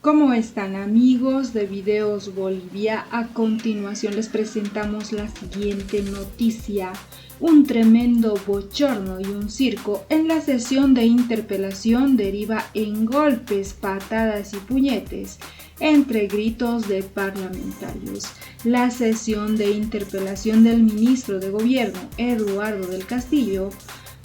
¿Cómo están, amigos de Videos Bolivia? A continuación les presentamos la siguiente noticia. Un tremendo bochorno y un circo en la sesión de interpelación deriva en golpes, patadas y puñetes entre gritos de parlamentarios. La sesión de interpelación del ministro de Gobierno, Eduardo del Castillo.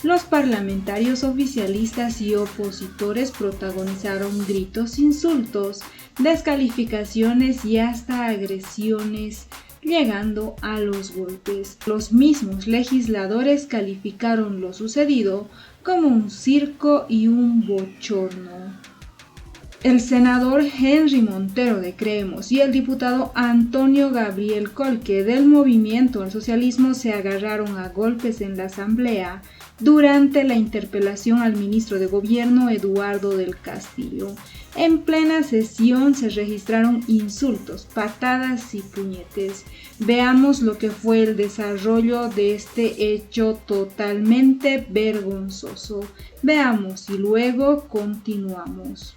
Los parlamentarios oficialistas y opositores protagonizaron gritos, insultos, descalificaciones y hasta agresiones, llegando a los golpes. Los mismos legisladores calificaron lo sucedido como un circo y un bochorno. El senador Henry Montero de Creemos y el diputado Antonio Gabriel Colque del Movimiento al Socialismo se agarraron a golpes en la asamblea durante la interpelación al ministro de Gobierno Eduardo del Castillo. En plena sesión se registraron insultos, patadas y puñetes. Veamos lo que fue el desarrollo de este hecho totalmente vergonzoso. Veamos y luego continuamos.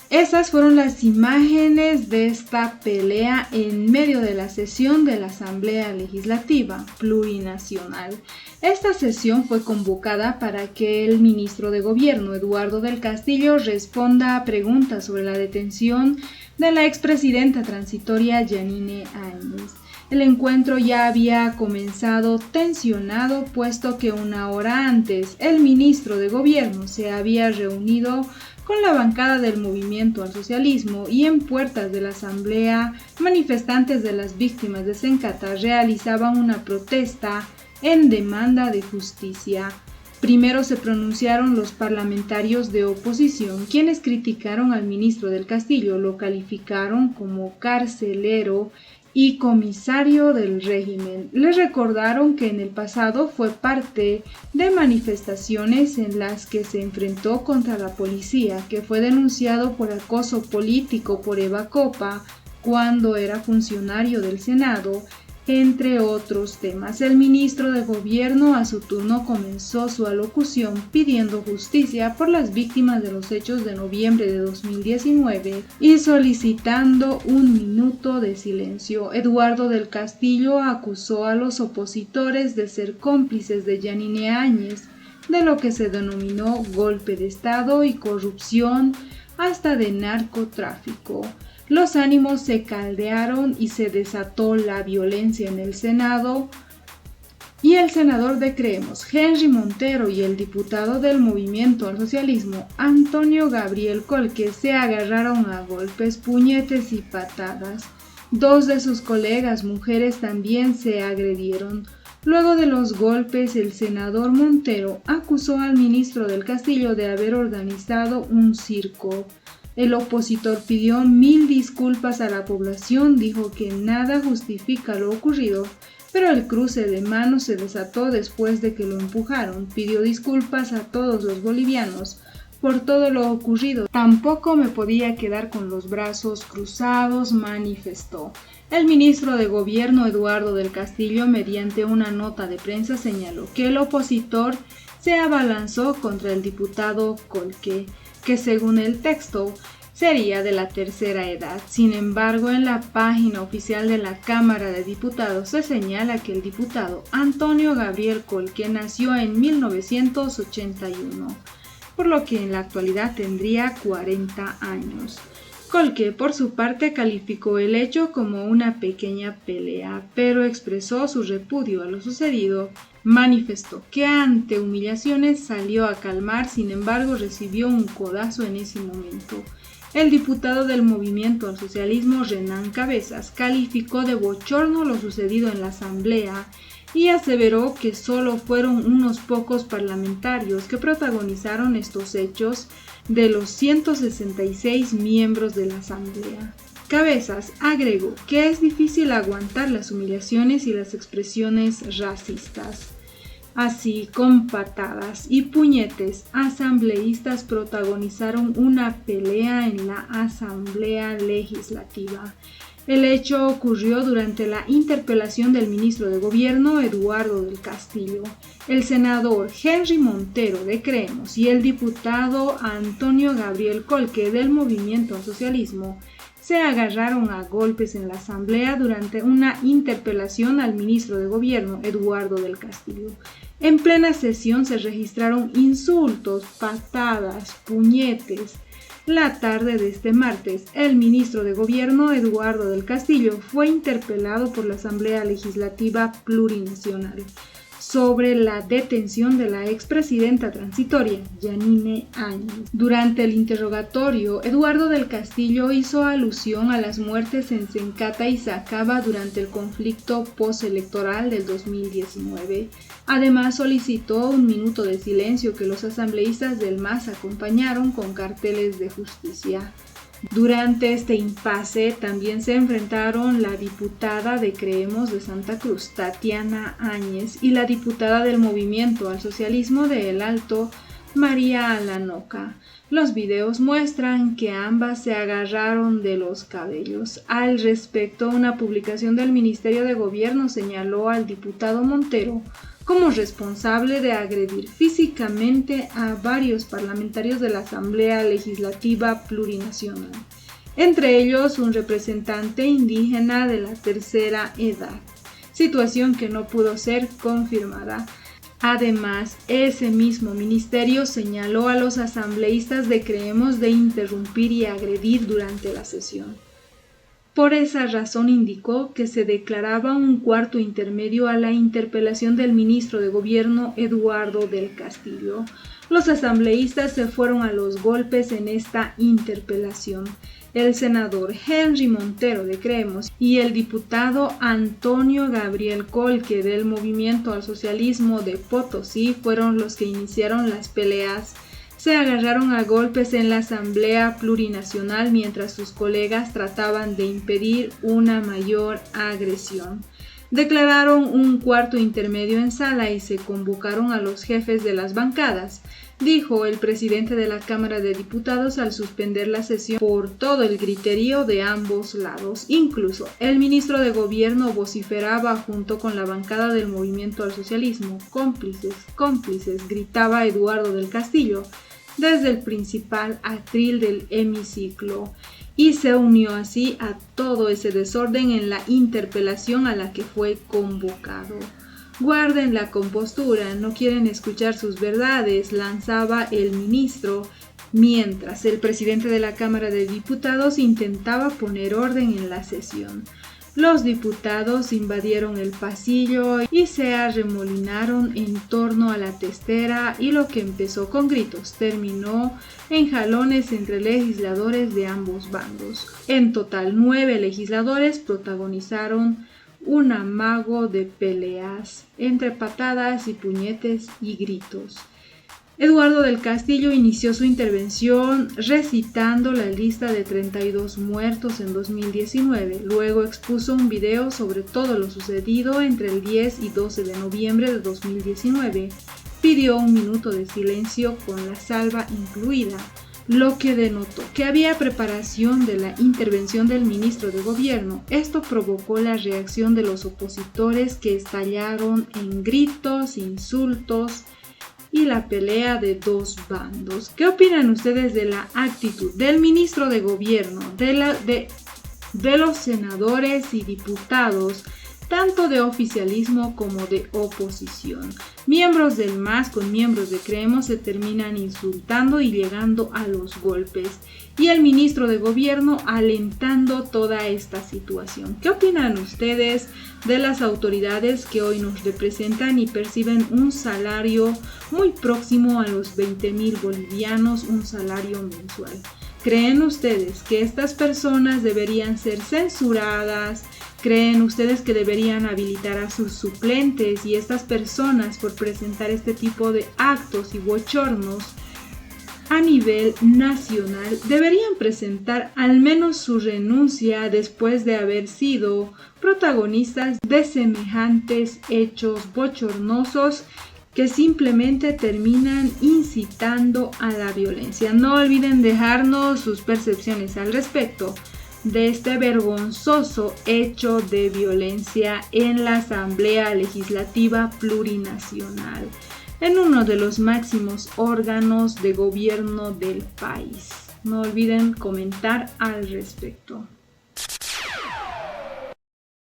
Esas fueron las imágenes de esta pelea en medio de la sesión de la Asamblea Legislativa Plurinacional. Esta sesión fue convocada para que el ministro de Gobierno, Eduardo del Castillo, responda a preguntas sobre la detención de la expresidenta transitoria Yanine Áñez. El encuentro ya había comenzado tensionado, puesto que una hora antes el ministro de Gobierno se había reunido con la bancada del Movimiento al Socialismo y en puertas de la Asamblea, manifestantes de las víctimas de Sencata realizaban una protesta en demanda de justicia. Primero se pronunciaron los parlamentarios de oposición, quienes criticaron al ministro del Castillo, lo calificaron como carcelero y comisario del régimen. Les recordaron que en el pasado fue parte de manifestaciones en las que se enfrentó contra la policía, que fue denunciado por acoso político por Eva Copa cuando era funcionario del Senado, entre otros temas. El ministro de Gobierno a su turno comenzó su alocución pidiendo justicia por las víctimas de los hechos de noviembre de 2019 y solicitando un minuto de silencio. Eduardo del Castillo acusó a los opositores de ser cómplices de Yanine Áñez, de lo que se denominó golpe de Estado y corrupción, hasta de narcotráfico. Los ánimos se caldearon y se desató la violencia en el Senado, y el senador de Creemos, Henry Montero, y el diputado del Movimiento al Socialismo, Antonio Gabriel Colque, se agarraron a golpes, puñetes y patadas. Dos de sus colegas mujeres también se agredieron. Luego de los golpes, el senador Montero acusó al ministro del Castillo de haber organizado un circo. El opositor pidió 1000 disculpas a la población, dijo que nada justifica lo ocurrido, pero el cruce de manos se desató después de que lo empujaron. Pidió disculpas a todos los bolivianos por todo lo ocurrido. Tampoco me podía quedar con los brazos cruzados, manifestó. El ministro de Gobierno, Eduardo del Castillo, mediante una nota de prensa señaló que el opositor se abalanzó contra el diputado Colque, que según el texto sería de la tercera edad. Sin embargo, en la página oficial de la Cámara de Diputados se señala que el diputado Antonio Gabriel Colque nació en 1981, por lo que en la actualidad tendría 40 años. Colque, por su parte, calificó el hecho como una pequeña pelea, pero expresó su repudio a lo sucedido. Manifestó que ante humillaciones salió a calmar, sin embargo recibió un codazo en ese momento. El diputado del Movimiento al Socialismo, Renan Cabezas, calificó de bochorno lo sucedido en la Asamblea y aseveró que solo fueron unos pocos parlamentarios que protagonizaron estos hechos de los 166 miembros de la Asamblea. Cabezas agregó que es difícil aguantar las humillaciones y las expresiones racistas. Así, con patadas y puñetes, asambleístas protagonizaron una pelea en la Asamblea Legislativa. El hecho ocurrió durante la interpelación del ministro de Gobierno, Eduardo del Castillo. El senador Henry Montero de Creemos y el diputado Antonio Gabriel Colque del Movimiento al Socialismo se agarraron a golpes en la asamblea durante una interpelación al ministro de Gobierno, Eduardo del Castillo. En plena sesión se registraron insultos, patadas, puñetes. La tarde de este martes, el ministro de Gobierno, Eduardo del Castillo, fue interpelado por la Asamblea Legislativa Plurinacional sobre la detención de la expresidenta transitoria, Yanine Áñez. Durante el interrogatorio, Eduardo del Castillo hizo alusión a las muertes en Sencata y Sacaba durante el conflicto postelectoral del 2019. Además, solicitó un minuto de silencio que los asambleístas del MAS acompañaron con carteles de justicia. Durante este impasse también se enfrentaron la diputada de Creemos de Santa Cruz, Tatiana Áñez, y la diputada del Movimiento al Socialismo de El Alto, María Alanoca. Los videos muestran que ambas se agarraron de los cabellos. Al respecto, una publicación del Ministerio de Gobierno señaló al diputado Montero como responsable de agredir físicamente a varios parlamentarios de la Asamblea Legislativa Plurinacional, entre ellos un representante indígena de la tercera edad, situación que no pudo ser confirmada. Además, ese mismo ministerio señaló a los asambleístas de Creemos de interrumpir y agredir durante la sesión. Por esa razón indicó que se declaraba un cuarto intermedio a la interpelación del ministro de Gobierno Eduardo del Castillo. Los asambleístas se fueron a los golpes en esta interpelación. El senador Henry Montero de Creemos y el diputado Antonio Gabriel Colque del Movimiento al Socialismo de Potosí fueron los que iniciaron las peleas. Se agarraron a golpes en la Asamblea Plurinacional mientras sus colegas trataban de impedir una mayor agresión. Declararon un cuarto intermedio en sala y se convocaron a los jefes de las bancadas, dijo el presidente de la Cámara de Diputados al suspender la sesión por todo el griterío de ambos lados. Incluso el ministro de Gobierno vociferaba junto con la bancada del Movimiento al Socialismo. Cómplices, cómplices, gritaba Eduardo del Castillo desde el principal atril del hemiciclo, y se unió así a todo ese desorden en la interpelación a la que fue convocado. Guarden la compostura, no quieren escuchar sus verdades, lanzaba el ministro, mientras el presidente de la Cámara de Diputados intentaba poner orden en la sesión. Los diputados invadieron el pasillo y se arremolinaron en torno a la testera, y lo que empezó con gritos terminó en jalones entre legisladores de ambos bandos. En total, 9 legisladores protagonizaron un amago de peleas entre patadas y puñetes y gritos. Eduardo del Castillo inició su intervención recitando la lista de 32 muertos en 2019. Luego expuso un video sobre todo lo sucedido entre el 10 y 12 de noviembre de 2019. Pidió un minuto de silencio con la salva incluida, lo que denotó que había preparación de la intervención del ministro de Gobierno. Esto provocó la reacción de los opositores, que estallaron en gritos, insultos y la pelea de dos bandos. ¿Qué opinan ustedes de la actitud del ministro de Gobierno, de los senadores y diputados, tanto de oficialismo como de oposición? Miembros del MAS con miembros de Creemos se terminan insultando y llegando a los golpes, y el ministro de Gobierno alentando toda esta situación. ¿Qué opinan ustedes de las autoridades que hoy nos representan y perciben un salario muy próximo a los 20,000 bolivianos, un salario mensual? ¿Creen ustedes que estas personas deberían ser censuradas? ¿Creen ustedes que deberían habilitar a sus suplentes, y estas personas, por presentar este tipo de actos y bochornos a nivel nacional, deberían presentar al menos su renuncia después de haber sido protagonistas de semejantes hechos bochornosos que simplemente terminan incitando a la violencia? No olviden dejarnos sus percepciones al respecto de este vergonzoso hecho de violencia en la Asamblea Legislativa Plurinacional, en uno de los máximos órganos de gobierno del país. No olviden comentar al respecto.